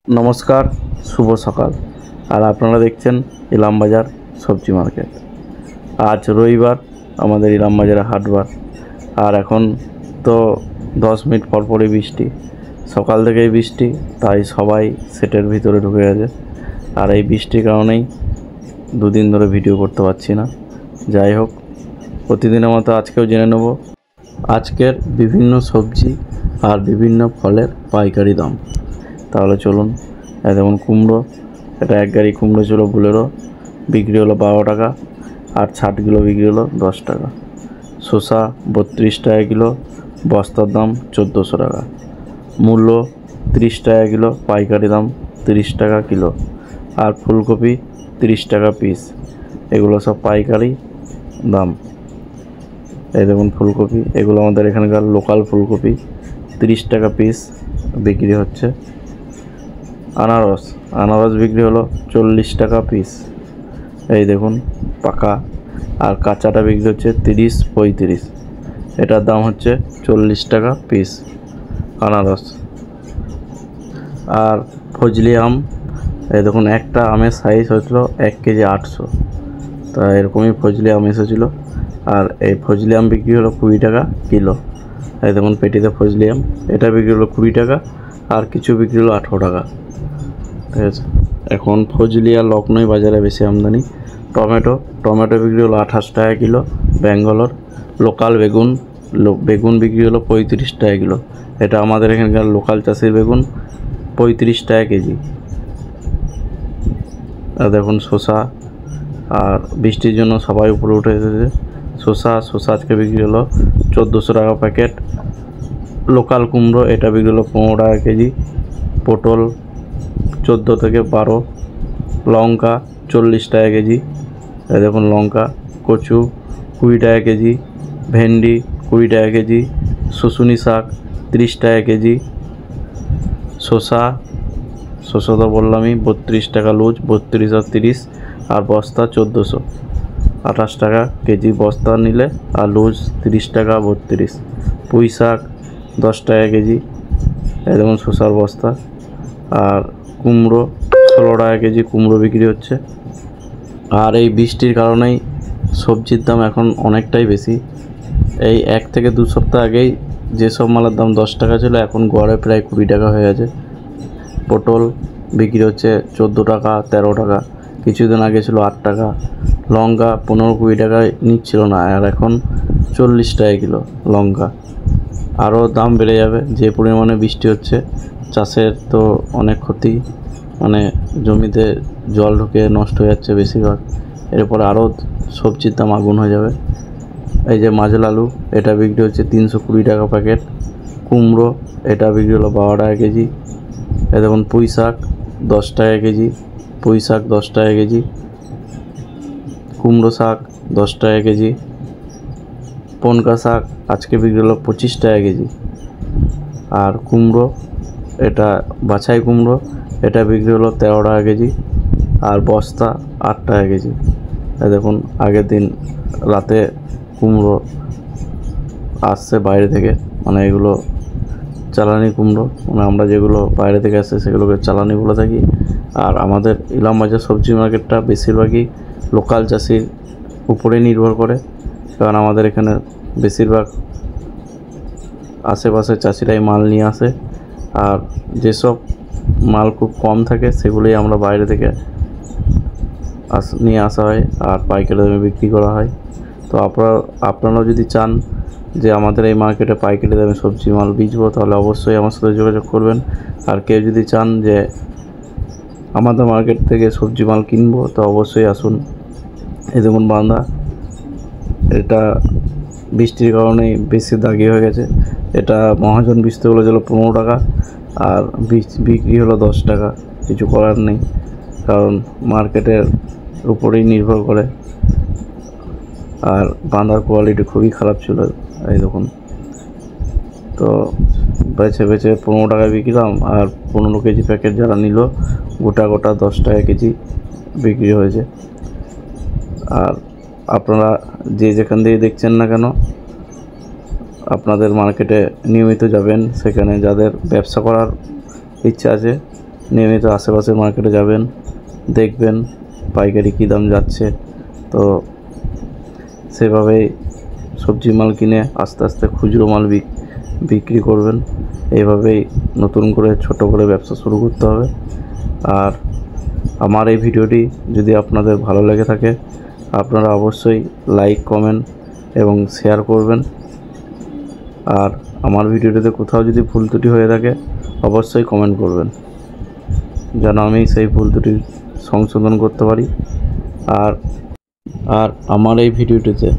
নমস্কার, শুভ সকাল। আর আপনারা দেখছেন ইলামবাজার সবজি মার্কেট। আজ রবিবার, আমাদের ইলামবাজারে হাটবার। আর এখন তো 10 মিনিট পরপরই বৃষ্টি, সকাল থেকেই বৃষ্টি, তাই সবাই সেটের ভিতরে ঢুকে গেছে। আর এই বৃষ্টির কারণেই দুদিন ধরে ভিডিও করতে পারছি না। যাই হোক, প্রতিদিনের মতো আজকেও জেনে নেব আজকের বিভিন্ন সবজি আর বিভিন্ন ফলের পাইকারি দাম। তাহলে চলুন। যেমন কুমড়ো, এটা 1 গাড়ি কুমড়ো ছিল বুলেরো, বিক্রি হলো 12 টাকা, আর 60 কিলো বিক্রি হলো 10 টাকা। শসা 32 টাকা কিলো, বস্তার দাম 1400 টাকা। মূল্য 30 টাকা কিলো, পাইকারি দাম 30 টাকা কিলো। আর ফুলকপি 30 টাকা পিস। এগুলো সব পাইকারি দাম। এই দেখুন ফুলকপি, এগুলো আমাদের এখানকার লোকাল ফুলকপি, 30 টাকা পিস বিক্রি হচ্ছে। আনারস বিক্রি হলো 40 টাকা পিস। এই দেখুন পাকা, আর কাঁচাটা বিক্রি হচ্ছে 30-35। এটার দাম হচ্ছে 40 টাকা পিস আনারস। আর ফজলি আম, এই দেখুন একটা আমের সাইজ হয়েছিল 1 কেজি 800। তা এরকমই ফজলি আম এসেছিলো। আর এই ফজলি আম বিক্রি হলো 20 টাকা কিলো। এই দেখুন পেটিতে ফজলি আম, এটা বিক্রি হলো 20 টাকা, আর কিছু বিক্রি হলো 18 টাকা। ঠিক আছে, এখন ফজলি আর লখনই বাজারে বেশি আমদানি। টমেটো বিক্রি হলো 28 টাকা কিলো ব্যাঙ্গালোর। লোকাল বেগুন বিক্রি হলো 35 টাকা কিলো। এটা আমাদের এখানকার লোকাল চাষির বেগুন, 35 টাকা কেজি। আর দেখুন শসা, আর বৃষ্টির জন্য সবাই উপরে উঠে এসেছে। শসা আজকে বিক্রি হলো 1400 টাকা প্যাকেট। লোকাল কুমড়ো, এটা বিক্রি হলো 15 টাকা কেজি। পটল 14 থেকে 12। লঙ্কা 40 টাকা কেজি। এই দেখুন লঙ্কা। কচু 20 টাকা কেজি। ভেন্ডি 20 টাকা কেজি। শুশুনি শাক 30 টাকা কেজি। শসা তো বললামই, 32 টাকা লুজ, 32 আর 30, আর বস্তা 1428 টাকা কেজি বস্তা নিলে, আর লুজ 30 টাকা 32। পুঁই শাক 10 টাকা কেজি। এই দেখুন শসার বস্তা। আর কুমড়ো 16 টাকা কেজি কুমড়ো বিক্রি হচ্ছে। আর এই বৃষ্টির কারণেই সবজির দাম এখন অনেকটাই বেশি। এই 1 থেকে 2 সপ্তাহ আগেই যেসব মালের দাম 10 টাকা ছিল, এখন গড়ে প্রায় 20 টাকা হয়ে গেছে। পটল বিক্রি হচ্ছে 14 টাকা 13 টাকা, কিছুদিন আগে ছিল 8 টাকা। লঙ্কা 15-20 টাকায় নিচ্ছিল না, আর এখন 40 টাকা কিলো লঙ্কা। আরও দাম বেড়ে যাবে যে পরিমাণে বৃষ্টি হচ্ছে। চাষের তো অনেক ক্ষতি, মানে জমিতে জল ঢুকে নষ্ট হয়ে যাচ্ছে বেশিরভাগ। এরপরে আরও সবজির দাম আগুন হয়ে যাবে। এই যে মাঝেল আলু, এটা বিক্রি হচ্ছে 320 টাকা প্যাকেট। কুমড়ো, এটা বিক্রি হলো 12 টাকা কেজি। এই দেখুন পুঁই শাক 10 টাকা কেজি। পুঁই শাক 10 টাকা কেজি। কুমড়ো শাক 10 টাকা কেজি। পনকা শাক আজকে বিক্রি হলো 25 টাকা কেজি। আর কুমড়ো, এটা বাছাই কুমড়ো, এটা বিক্রি হলো 13 টাকা কেজি, আর বস্তা 8 টাকা কেজি। এই দেখুন আগের দিন রাতে কুমড়ো আসছে বাইরে থেকে, মানে এগুলো চালানি কুমড়ো, মানে আমরা যেগুলো বাইরে থেকে আসছে সেগুলোকে চালানি বলে থাকি। আর আমাদের ইলামবাজার সবজি মার্কেটটা বেশিরভাগই লোকাল চাষির উপরে নির্ভর করে, কারণ আমাদের এখানে বেশিরভাগ আশেপাশের চাষিরাই মাল নিয়ে আসে। আর যেসব মাল খুব কম থাকে সেগুলোই আমরা বাইরে থেকে নিয়ে আসা হয়, আর পাইকারি দামে বিক্রি করা হয়। তো আপনারাও যদি চান যে আমাদের এই মার্কেটে পাইকারি দামে সবজি মাল বেচবো, তাহলে অবশ্যই আমার সাথে যোগাযোগ করবেন। আর কেউ যদি চান যে আমাদের মার্কেট থেকে সবজি মাল কিনবো, তো অবশ্যই আসুন। এই দেখুন বাঁধা, এটা বৃষ্টির কারণেই বেশি দাগি হয়ে গেছে। এটা মহাজন বীজতেগুলো ছিল 15 টাকা, আর বিক্রি হলো 10 টাকা। কিছু করার নেই, কারণ মার্কেটের উপরেই নির্ভর করে। আর বাঁধার কোয়ালিটি খুবই খারাপ ছিল। এই দেখুন, তো বেছে 15 টাকায় বিক্রিলাম, আর 15 কেজি প্যাকেট যারা নিল গোটা 10 টাকা কেজি বিক্রি হয়েছে। আর আপনারা যেখান দিয়ে দেখছেন না কেন, আপনাদের মার্কেটে নিয়মিত যাবেন, সেখানে যাদের ব্যবসা করার ইচ্ছা আছে নিয়মিত আশেপাশের মার্কেটে যাবেন, দেখবেন পাইকারি কী দাম যাচ্ছে, তো সেভাবেই সবজি মাল কিনে আস্তে আস্তে খুচরো মাল বিক্রি করবেন। এইভাবেই নতুন করে ছোট করে ব্যবসা শুরু করতে হবে। আর আমার এই ভিডিওটি যদি আপনাদের ভালো লেগে থাকে, আপনারা অবশ্যই লাইক, কমেন্ট এবং শেয়ার করবেন। আর আমার ভিডিওটিতে কোথাও যদি ভুল ত্রুটি হয়ে থাকে অবশ্যই কমেন্ট করবেন, যেন আমি সেই ভুল ত্রুটি সংশোধন করতে পারি। আর আমার এই ভিডিওটিতে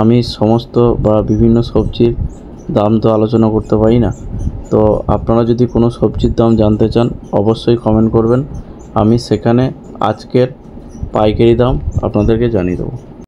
আমি সমস্ত বা বিভিন্ন সবজির দাম তো আলোচনা করতে পারি না, তো আপনারা যদি কোনো সবজির দাম জানতে চান অবশ্যই কমেন্ট করবেন, আমি সেখানে আজকের পাইকারি দাম আপনাদেরকে জানিয়ে দেবো।